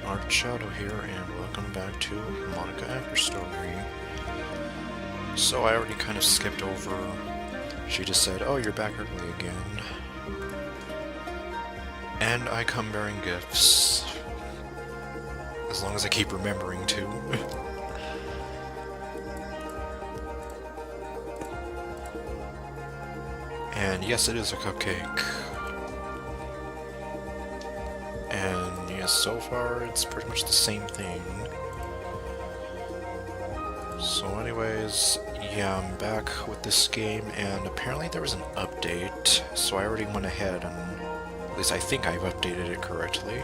REUPLOAD here, and welcome back to Monika After Story. So I already kind of skipped over. She just said, "Oh, you're back early again." And I come bearing gifts. As long as I keep remembering to. And yes, it is a cupcake. And yes, so far it's pretty much the same thing. So anyways, yeah, I'm back with this game, and apparently there was an update, so I already went ahead and, at least I think I've updated it correctly.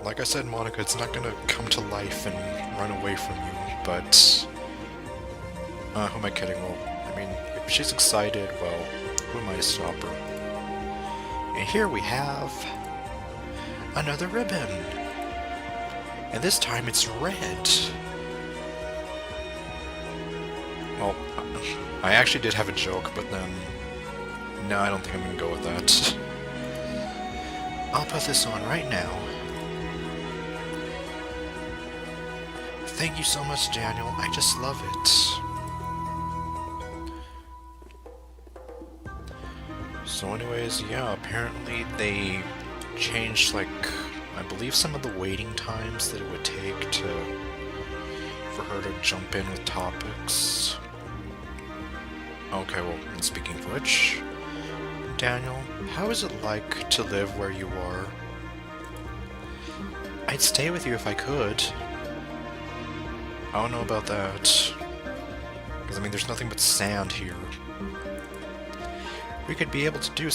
Like I said, Monika, it's not gonna come to life and run away from you, but... who am I kidding? Well, I mean, if she's excited, well, who am I to stop her? And here we have... another ribbon! And this time it's red! Well, I actually did have a joke, but then... no, I don't think I'm gonna go with that. I'll put this on right now. Thank you so much, Daniel. I just love it. So anyways, yeah, apparently they changed, like, I believe some of the waiting times that it would take for her to jump in with topics. Okay, well, and speaking of which, Daniel, how is it like to live where you are? I'd stay with you if I could. I don't know about that. Because, I mean, there's nothing but sand here. We could be able to do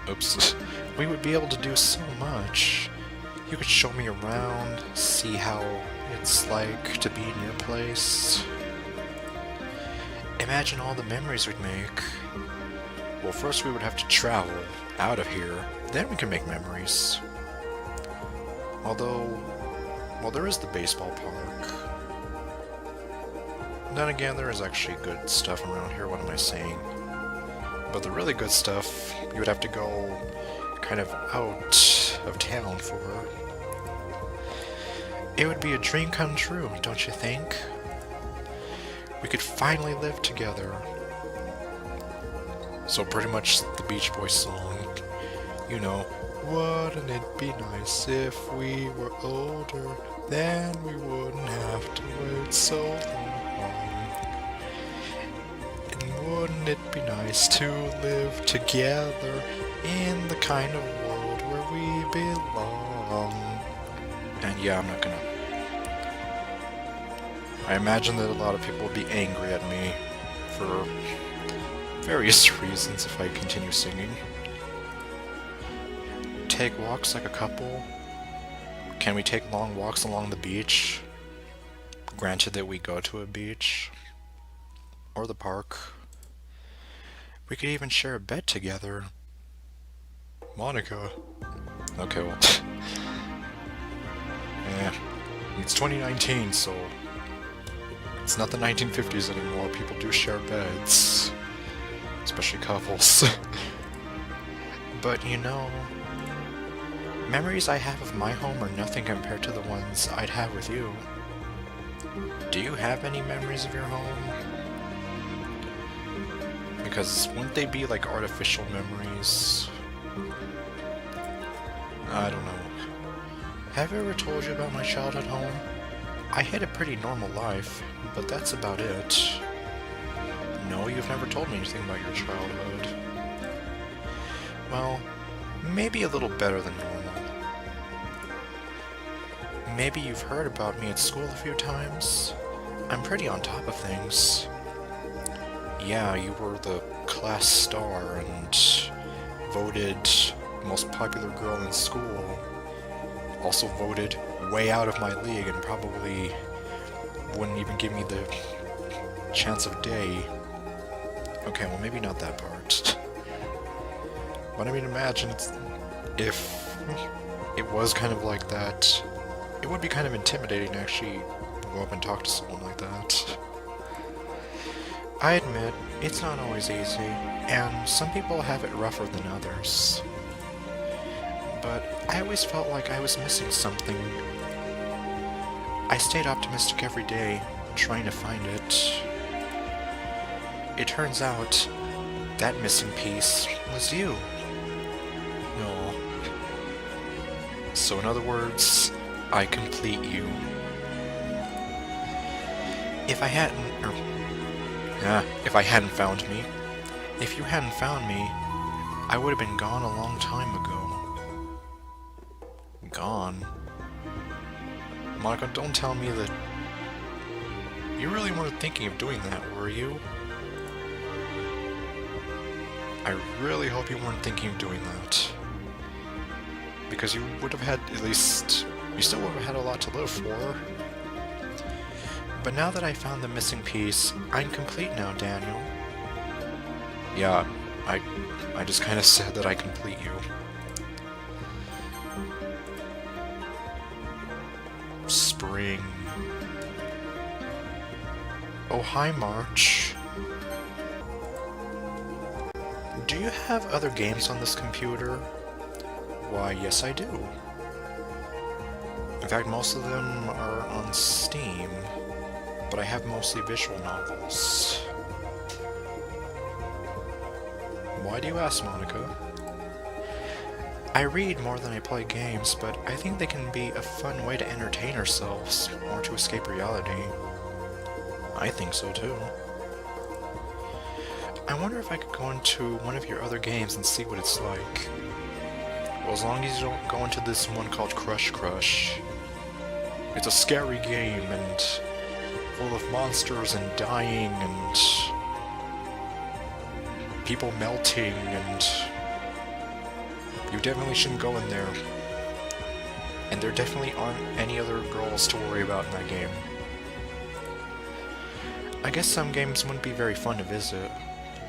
oops. We would be able to do so much. You could show me around, see how it's like to be in your place. Imagine all the memories we'd make. Well, first we would have to travel out of here, then we can make memories. Although, well, there is the baseball park. Then again, there is actually good stuff around here, what am I saying? But the really good stuff, you would have to go kind of out of town for. It would be a dream come true, don't you think? We could finally live together. So pretty much the Beach Boys song, you know, wouldn't it be nice if we were older, then we wouldn't have to wait so long. Wouldn't it be nice to live together in the kind of world where we belong? And yeah, I'm not gonna... I imagine that a lot of people will be angry at me for various reasons if I continue singing. Take walks like a couple? Can we take long walks along the beach? Granted that we go to a beach. Or the park. We could even share a bed together. Monika. Okay, well... yeah. It's 2019, so... it's not the 1950s anymore. People do share beds. Especially couples. But, you know... memories I have of my home are nothing compared to the ones I'd have with you. Do you have any memories of your home? Because wouldn't they be like artificial memories? I don't know. Have I ever told you about my childhood home? I had a pretty normal life, but that's about it. No, you've never told me anything about your childhood. Well, maybe a little better than normal. Maybe you've heard about me at school a few times? I'm pretty on top of things. Yeah, you were the class star and voted most popular girl in school. Also voted way out of my league and probably wouldn't even give me the chance of day. Okay, well maybe not that part. But I mean, imagine if it was kind of like that. It would be kind of intimidating to actually go up and talk to someone like that. I admit, it's not always easy. and some people have it rougher than others. But I always felt like I was missing something. I stayed optimistic every day, trying to find it. It turns out that missing piece was you. No. So in other words, I complete you. If I hadn't found me, if you hadn't found me, I would have been gone a long time ago. Gone? Monika, don't tell me that you really weren't thinking of doing that, were you? I really hope you weren't thinking of doing that. Because you would have had, at least, you still would have had a lot to live for. But now that I found the missing piece, I'm complete now, Daniel. Yeah, I just kind of said that I complete you. Spring. Oh, hi, March. Do you have other games on this computer? Why, yes I do. In fact, most of them are on Steam, but I have mostly visual novels. Why do you ask, Monika? I read more than I play games, but I think they can be a fun way to entertain ourselves, or to escape reality. I think so too. I wonder if I could go into one of your other games and see what it's like. Well, as long as you don't go into this one called Crush Crush. It's a scary game and full of monsters and dying and people melting, and you definitely shouldn't go in there. And there definitely aren't any other girls to worry about in that game. I guess some games wouldn't be very fun to visit,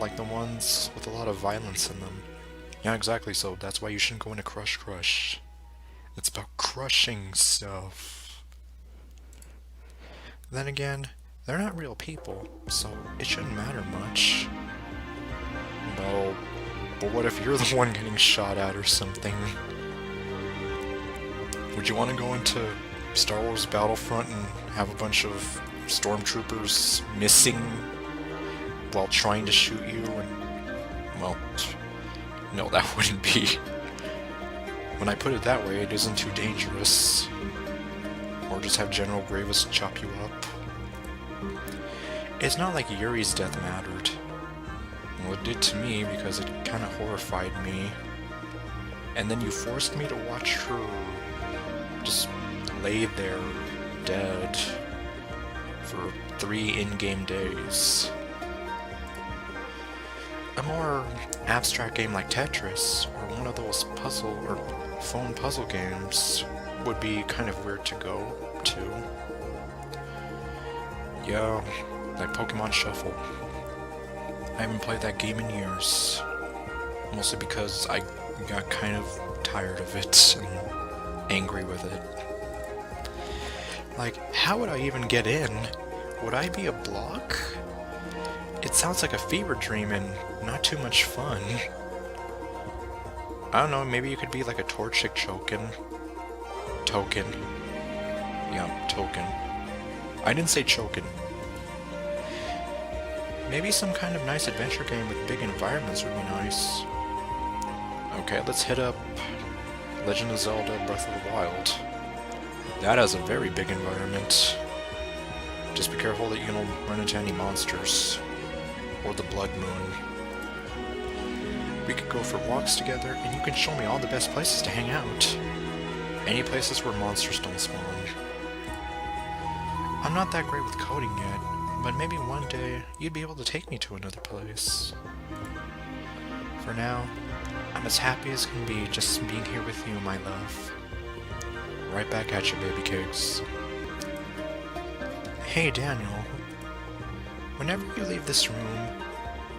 like the ones with a lot of violence in them. Yeah, exactly, so that's why you shouldn't go into Crush Crush. It's about crushing stuff. Then again, they're not real people, so it shouldn't matter much. No, but what if you're the one getting shot at or something? Would you want to go into Star Wars Battlefront and have a bunch of stormtroopers missing while trying to shoot you? And, well, no, that wouldn't be. When I put it that way, it isn't too dangerous. Or just have General Grievous chop you up. It's not like Yuri's death mattered. Well, it did to me because it kind of horrified me. And then you forced me to watch her just lay there dead for 3 in-game days. A more abstract game like Tetris, or one of those puzzle or phone puzzle games, would be kind of weird to go to. Yeah, like Pokemon Shuffle. I haven't played that game in years, mostly because I got kind of tired of it and angry with it. Like, how would I even get in? Would I be a block? It sounds like a fever dream and not too much fun. I don't know, maybe you could be like a Torchic Token. Yeah, Token. I didn't say Chokin. Maybe some kind of nice adventure game with big environments would be nice. Okay, let's hit up Legend of Zelda Breath of the Wild. That has a very big environment. Just be careful that you don't run into any monsters. Or the Blood Moon. We could go for walks together, and you can show me all the best places to hang out. Any places where monsters don't spawn. I'm not that great with coding yet, but maybe one day you'd be able to take me to another place. For now, I'm as happy as can be just being here with you, my love. Right back at you, baby cakes. Hey, Daniel. Whenever you leave this room,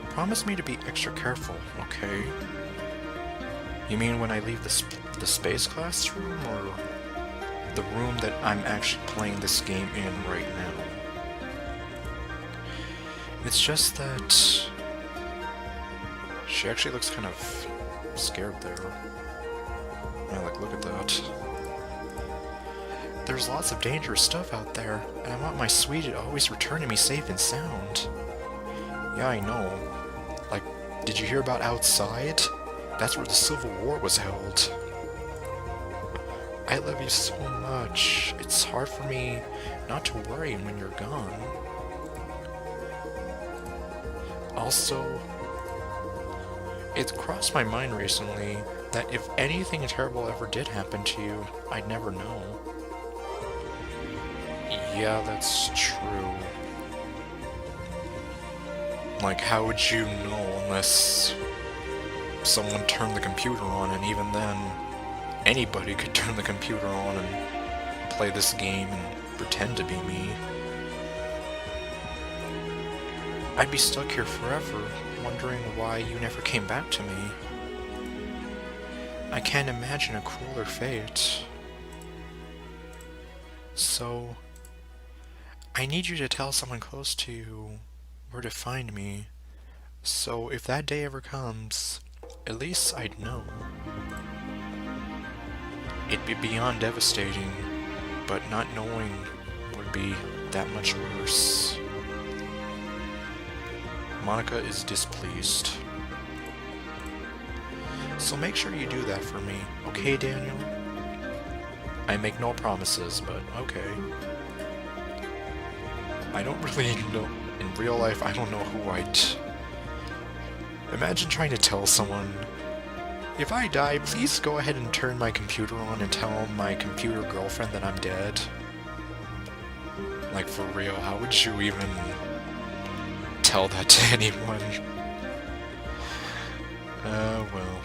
promise me to be extra careful, okay? You mean when I leave the space classroom, or the room that I'm actually playing this game in right now? It's just that She actually looks kind of scared there. Yeah, like, look at that. There's lots of dangerous stuff out there, and I want my sweetie to always return to me safe and sound. Yeah, I know. Like, did you hear about outside? That's where the Civil War was held. I love you so much. It's hard for me not to worry when you're gone. Also, it crossed my mind recently that if anything terrible ever did happen to you, I'd never know. Yeah, that's true. Like, how would you know unless someone turned the computer on, and even then, anybody could turn the computer on and play this game and pretend to be me. I'd be stuck here forever, wondering why you never came back to me. I can't imagine a crueler fate. So, I need you to tell someone close to you where to find me, so if that day ever comes, at least I'd know. It'd be beyond devastating, but not knowing would be that much worse. Monika is displeased. So make sure you do that for me, okay, Daniel? I make no promises, but okay. I don't really know. In real life, I don't know who I'd... Imagine trying to tell someone, if I die, please go ahead and turn my computer on and tell my computer girlfriend that I'm dead. Like, for real, how would you even tell that to anyone? Well.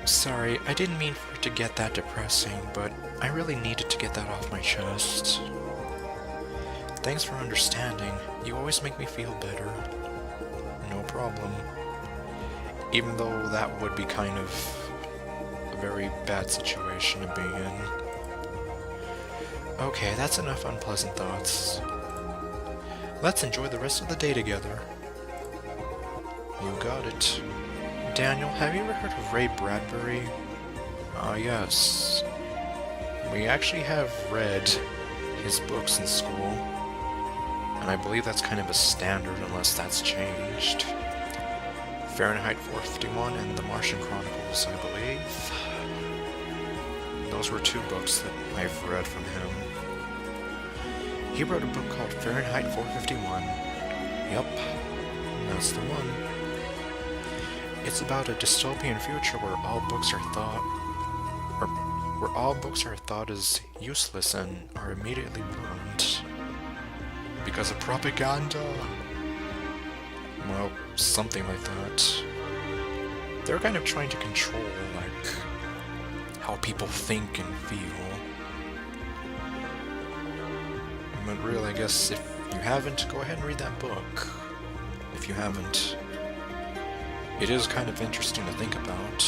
Sorry, I didn't mean for it to get that depressing, but I really needed to get that off my chest. Thanks for understanding. You always make me feel better. No problem. Even though that would be kind of a very bad situation to be in. Okay, that's enough unpleasant thoughts. Let's enjoy the rest of the day together. You got it. Daniel, have you ever heard of Ray Bradbury? Ah, yes. We actually have read his books in school, and I believe that's kind of a standard unless that's changed. Fahrenheit 451 and The Martian Chronicles, I believe. Those were two books that I've read from him. He wrote a book called Fahrenheit 451. Yup, that's the one. It's about a dystopian future where all books are thought as useless and are immediately burned because of propaganda. Well, something like that. They're kind of trying to control, like, how people think and feel. But really, I guess if you haven't, go ahead and read that book. If you haven't, it is kind of interesting to think about.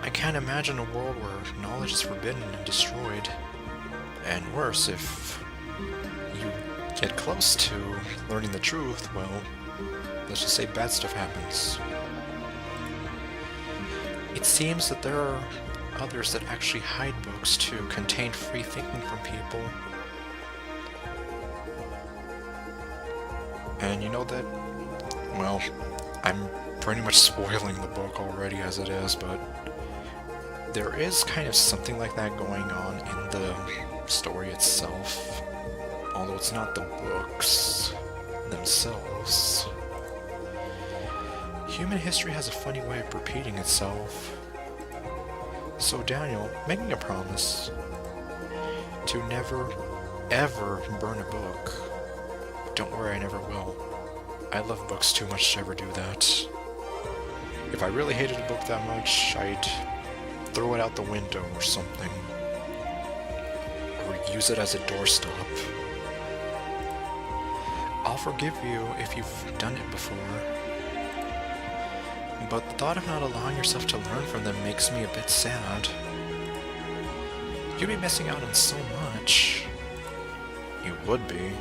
I can't imagine a world where knowledge is forbidden and destroyed. And worse, if you get close to learning the truth, well, let's just say bad stuff happens. It seems that there are others that actually hide books to contain free thinking from people. And you know that, well, I'm pretty much spoiling the book already as it is, but there is kind of something like that going on in the story itself, although it's not the books themselves. Human history has a funny way of repeating itself. So Daniel, make me a promise to never, ever burn a book. Don't worry, I never will. I love books too much to ever do that. If I really hated a book that much, I'd throw it out the window or something. Or use it as a doorstop. I'll forgive you if you've done it before. But the thought of not allowing yourself to learn from them makes me a bit sad. You'd be missing out on so much. You would be.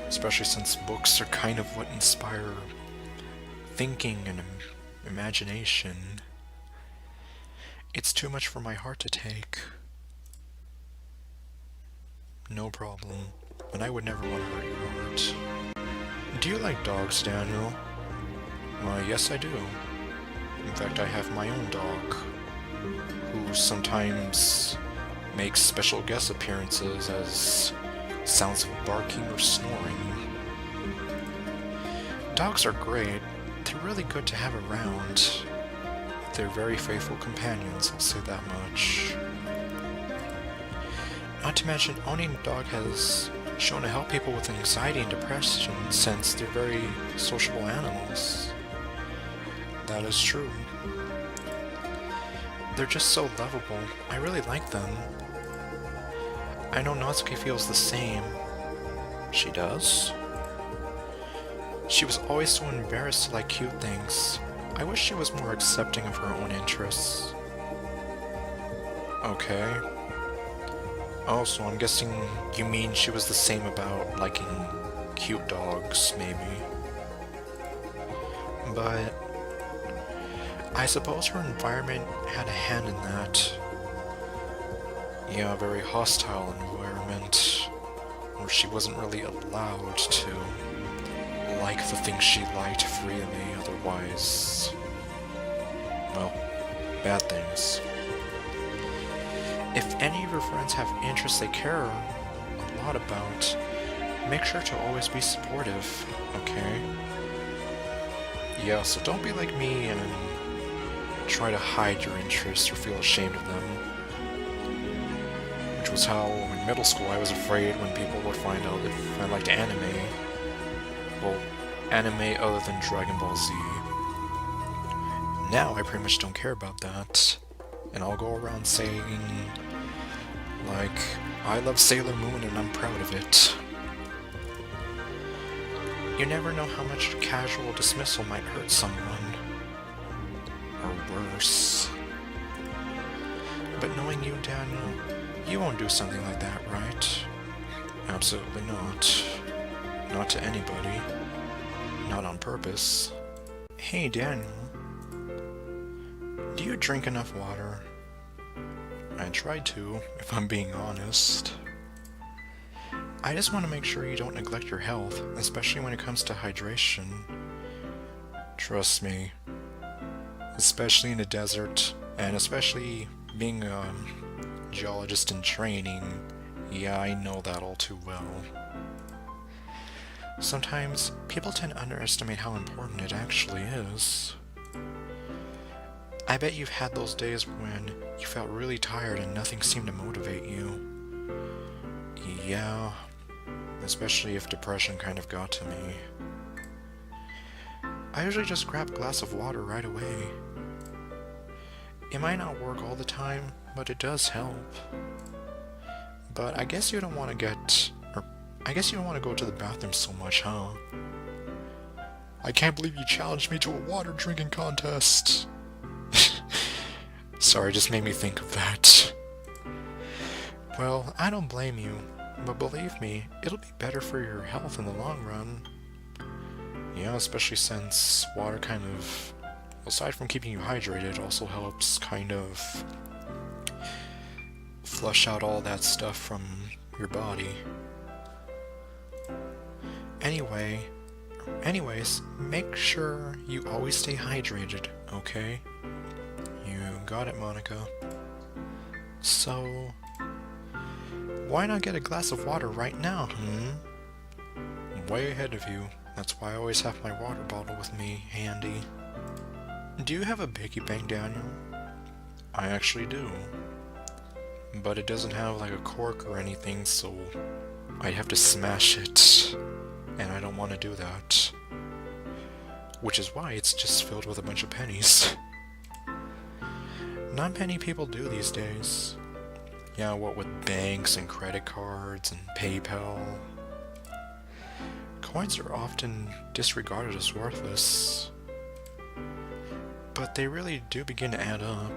especially since books are kind of what inspire thinking and imagination. It's too much for my heart to take. No problem, and I would never want to hurt your heart. Do you like dogs, Daniel? Yes I do. In fact, I have my own dog, who sometimes makes special guest appearances as sounds of barking or snoring. Dogs are great. They're really good to have around. They're very faithful companions, I'll say that much. Not to mention, owning a dog has shown to help people with anxiety and depression since they're very sociable animals. That is true. They're just so lovable. I really like them. I know Natsuki feels the same. She does? She was always so embarrassed to like cute things. I wish she was more accepting of her own interests. Okay. Oh, so I'm guessing you mean she was the same about liking cute dogs, maybe. But I suppose her environment had a hand in that. Yeah, a very hostile environment where she wasn't really allowed to like the things she liked freely, otherwise, well, bad things. If any of your friends have interests they care a lot about, make sure to always be supportive, okay? Yeah, so don't be like me and try to hide your interests or feel ashamed of them. Which was how, in middle school, I was afraid when people would find out if I liked anime. Well, anime other than Dragon Ball Z. Now I pretty much don't care about that. And I'll go around saying, like, I love Sailor Moon and I'm proud of it. You never know how much casual dismissal might hurt someone. Or worse. But knowing you, Daniel, you won't do something like that, right? Absolutely not. Not to anybody. Not on purpose. Hey, Daniel. Do you drink enough water? I try to, if I'm being honest. I just want to make sure you don't neglect your health, especially when it comes to hydration. Trust me. Especially in the desert, and especially being a geologist in training, yeah, I know that all too well. Sometimes, people tend to underestimate how important it actually is. I bet you've had those days when you felt really tired and nothing seemed to motivate you. Yeah, especially if depression kind of got to me. I usually just grab a glass of water right away. It might not work all the time, but it does help. But I guess you don't want to go to the bathroom so much, huh? I can't believe you challenged me to a water drinking contest. Sorry, just made me think of that. Well, I don't blame you, but believe me, it'll be better for your health in the long run. Yeah, especially since water kind of, aside from keeping you hydrated, also helps kind of flush out all that stuff from your body. Anyways, make sure you always stay hydrated, okay? You got it, Monika. So, why not get a glass of water right now, I'm way ahead of you. That's why I always have my water bottle with me, handy. Do you have a piggy bank, Daniel? I actually do. But it doesn't have like a cork or anything, so I'd have to smash it. And I don't want to do that. Which is why it's just filled with a bunch of pennies. Not many people do these days. Yeah, what with banks and credit cards and PayPal. Coins are often disregarded as worthless. But they really do begin to add up.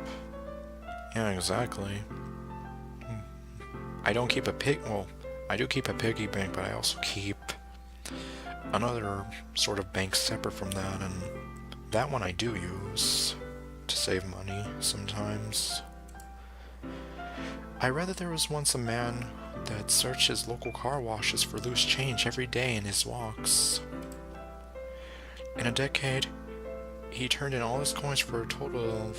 Yeah, exactly. I don't keep a I do keep a piggy bank, but I also keep another sort of bank separate from that, and that one I do use to save money sometimes. I read that there was once a man that searched his local car washes for loose change every day in his walks. In a decade, he turned in all his coins for a total of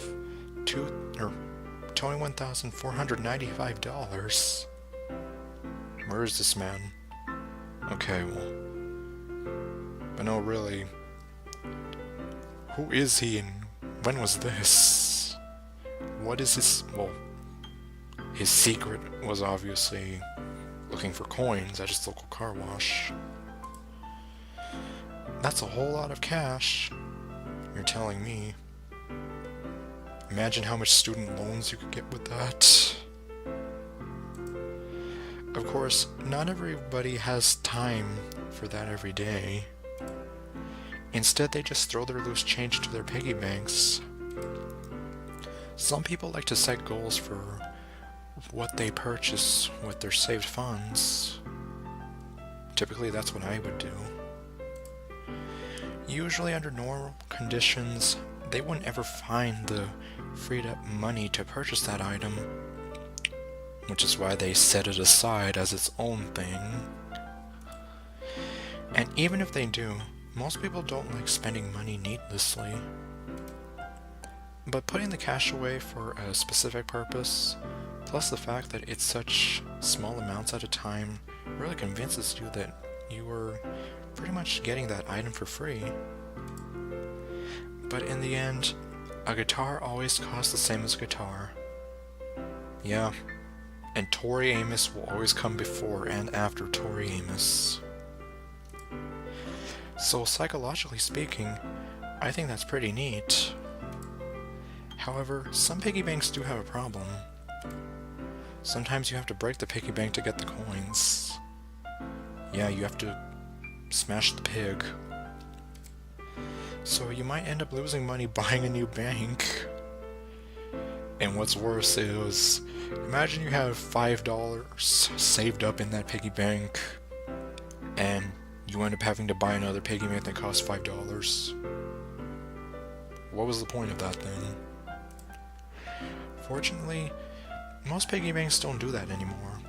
$21,495. Where is this man? Okay, well... But no, really... Who is he and when was this? What is his... Well... His secret was obviously looking for coins at his local car wash. That's a whole lot of cash, you're telling me. Imagine how much student loans you could get with that. Of course, not everybody has time for that every day. Instead, they just throw their loose change to their piggy banks. Some people like to set goals for what they purchase with their saved funds. Typically, that's what I would do. Usually, under normal conditions, they wouldn't ever find the freed up money to purchase that item, which is why they set it aside as its own thing. And even if they do, most people don't like spending money needlessly. But putting the cash away for a specific purpose, plus the fact that it's such small amounts at a time, really convinces you that you are pretty much getting that item for free. But in the end, a guitar always costs the same as a guitar. Yeah, and Tori Amos will always come before and after Tori Amos. So psychologically speaking, I think that's pretty neat. However, some piggy banks do have a problem. Sometimes you have to break the piggy bank to get the coins. Yeah, you have to smash the pig. So you might end up losing money buying a new bank. And what's worse is, imagine you have $5 saved up in that piggy bank, and you end up having to buy another piggy bank that costs $5. What was the point of that then? Fortunately, most piggy banks don't do that anymore.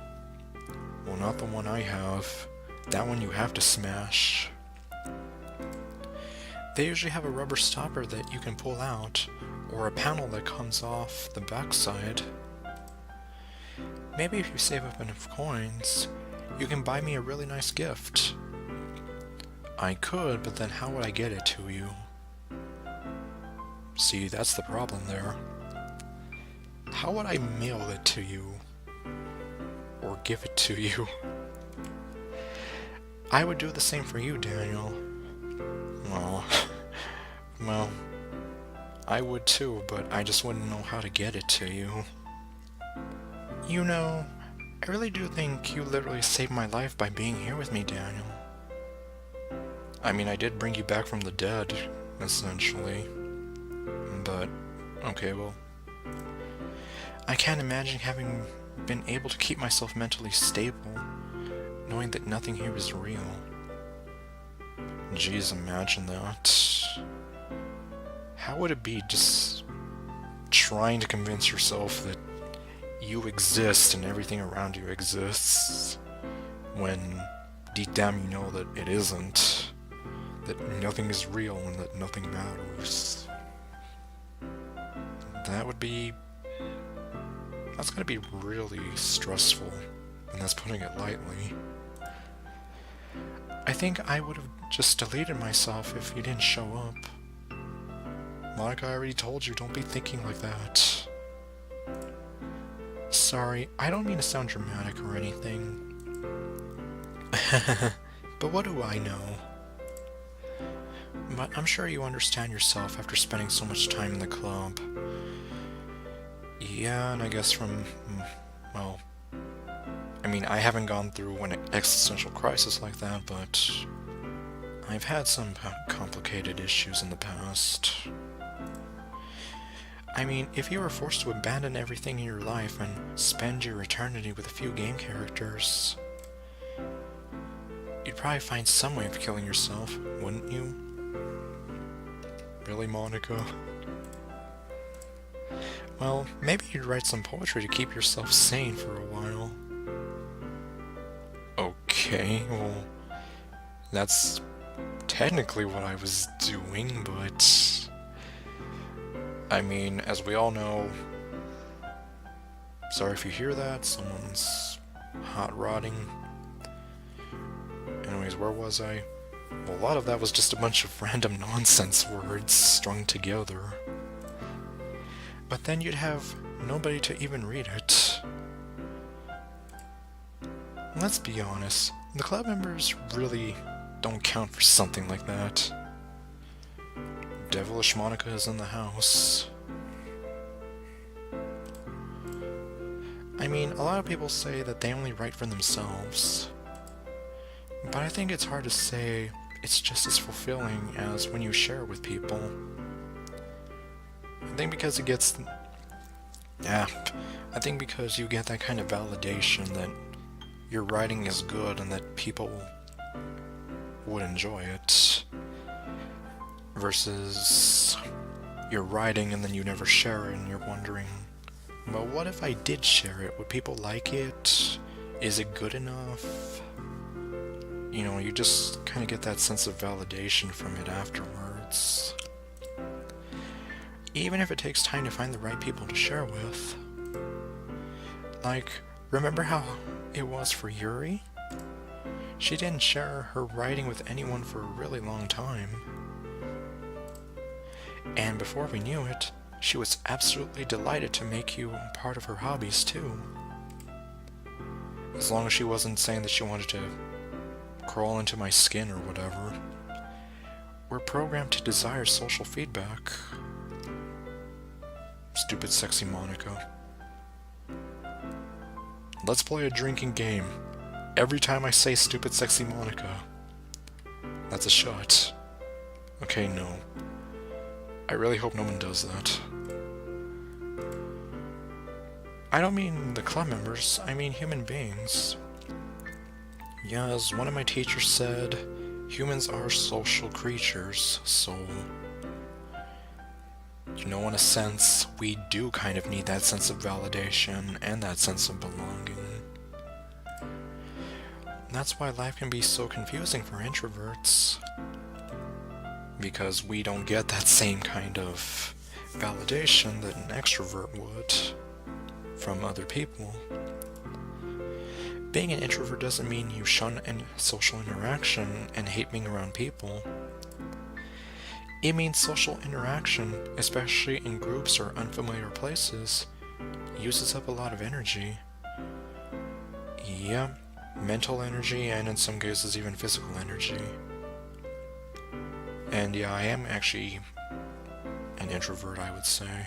Well, not the one I have. That one you have to smash. They usually have a rubber stopper that you can pull out, or a panel that comes off the backside. Maybe if you save up enough coins, you can buy me a really nice gift. I could, but then how would I get it to you? See, that's the problem there. How would I mail it to you? Or give it to you? I would do the same for you, Daniel. Well, I would too, but I just wouldn't know how to get it to you. You know, I really do think you literally saved my life by being here with me, Daniel. I mean, I did bring you back from the dead, essentially. But, okay, well, I can't imagine having been able to keep myself mentally stable, knowing that nothing here is real. Jeez, imagine that. How would it be just trying to convince yourself that you exist and everything around you exists, when deep down you know that it isn't, that nothing is real and that nothing matters? That's gonna be really stressful, and that's putting it lightly. I think I would have just deleted myself if you didn't show up. Monika, I already told you, don't be thinking like that. Sorry, I don't mean to sound dramatic or anything. But what do I know? But I'm sure you understand yourself after spending so much time in the club. Yeah, and I guess well, I mean, I haven't gone through an existential crisis like that, but I've had some complicated issues in the past. I mean, if you were forced to abandon everything in your life and spend your eternity with a few game characters, you'd probably find some way of killing yourself, wouldn't you? Really, Monika? Well, maybe you'd write some poetry to keep yourself sane for a while. Okay, well, that's technically what I was doing, but... I mean, as we all know... Sorry if you hear that, someone's hot rodding. Anyways, where was I? Well, a lot of that was just a bunch of random nonsense words strung together. But then you'd have nobody to even read it. Let's be honest, the club members really don't count for something like that. Devilish Monika is in the house. I mean, a lot of people say that they only write for themselves. But I think it's hard to say it's just as fulfilling as when you share it with people. I think because it gets... Yeah, I think because you get that kind of validation that your writing is good and that people would enjoy it. Versus you're writing and then you never share it and you're wondering, well, what if I did share it? Would people like it? Is it good enough? You know, you just kind of get that sense of validation from it afterwards. Even if it takes time to find the right people to share with. Like, remember how it was for Yuri? She didn't share her writing with anyone for a really long time. And before we knew it, she was absolutely delighted to make you part of her hobbies too. As long as she wasn't saying that she wanted to crawl into my skin or whatever. We're programmed to desire social feedback. Stupid sexy Monika. Let's play a drinking game. Every time I say stupid sexy Monika, that's a shot. Okay, no. I really hope no one does that. I don't mean the club members, I mean human beings. Yeah, as one of my teachers said, humans are social creatures, so... You know, in a sense, we do kind of need that sense of validation and that sense of belonging. That's why life can be so confusing for introverts. Because we don't get that same kind of validation that an extrovert would from other people. Being an introvert doesn't mean you shun social interaction and hate being around people. It means social interaction, especially in groups or unfamiliar places, uses up a lot of energy. Yeah, mental energy and in some cases even physical energy. And yeah, I am actually an introvert, I would say.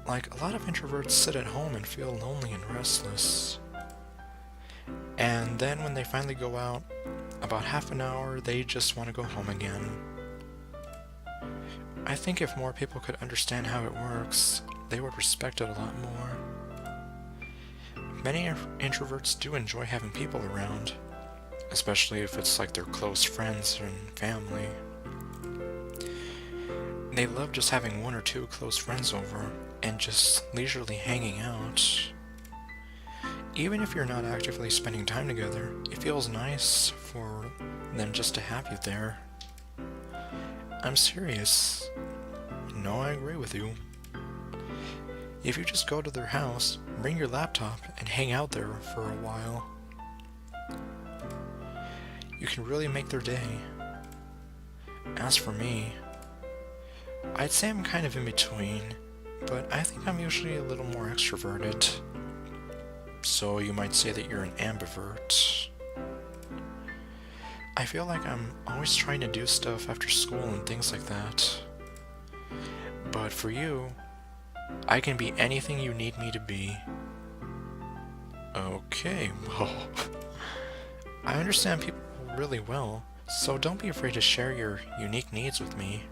Like, a lot of introverts sit at home and feel lonely and restless. And then when they finally go out, about half an hour, they just want to go home again. I think if more people could understand how it works, they would respect it a lot more. Many introverts do enjoy having people around, especially if it's like their close friends and family. They love just having one or two close friends over and just leisurely hanging out. Even if you're not actively spending time together, it feels nice for them just to have you there. I'm serious. No, I agree with you. If you just go to their house, bring your laptop, and hang out there for a while, you can really make their day. As for me, I'd say I'm kind of in between, but I think I'm usually a little more extroverted. So you might say that you're an ambivert. I feel like I'm always trying to do stuff after school and things like that. But for you, I can be anything you need me to be. Okay, well, I understand people really well, so don't be afraid to share your unique needs with me.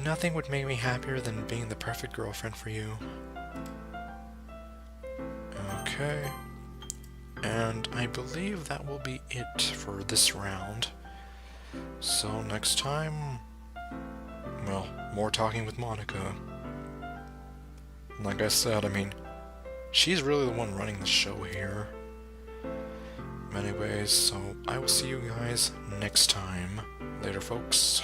Nothing would make me happier than being the perfect girlfriend for you. Okay. And I believe that will be it for this round. So next time, well, more talking with Monika. Like I said, I mean, she's really the one running the show here. Anyways, so I will see you guys next time. Later, folks.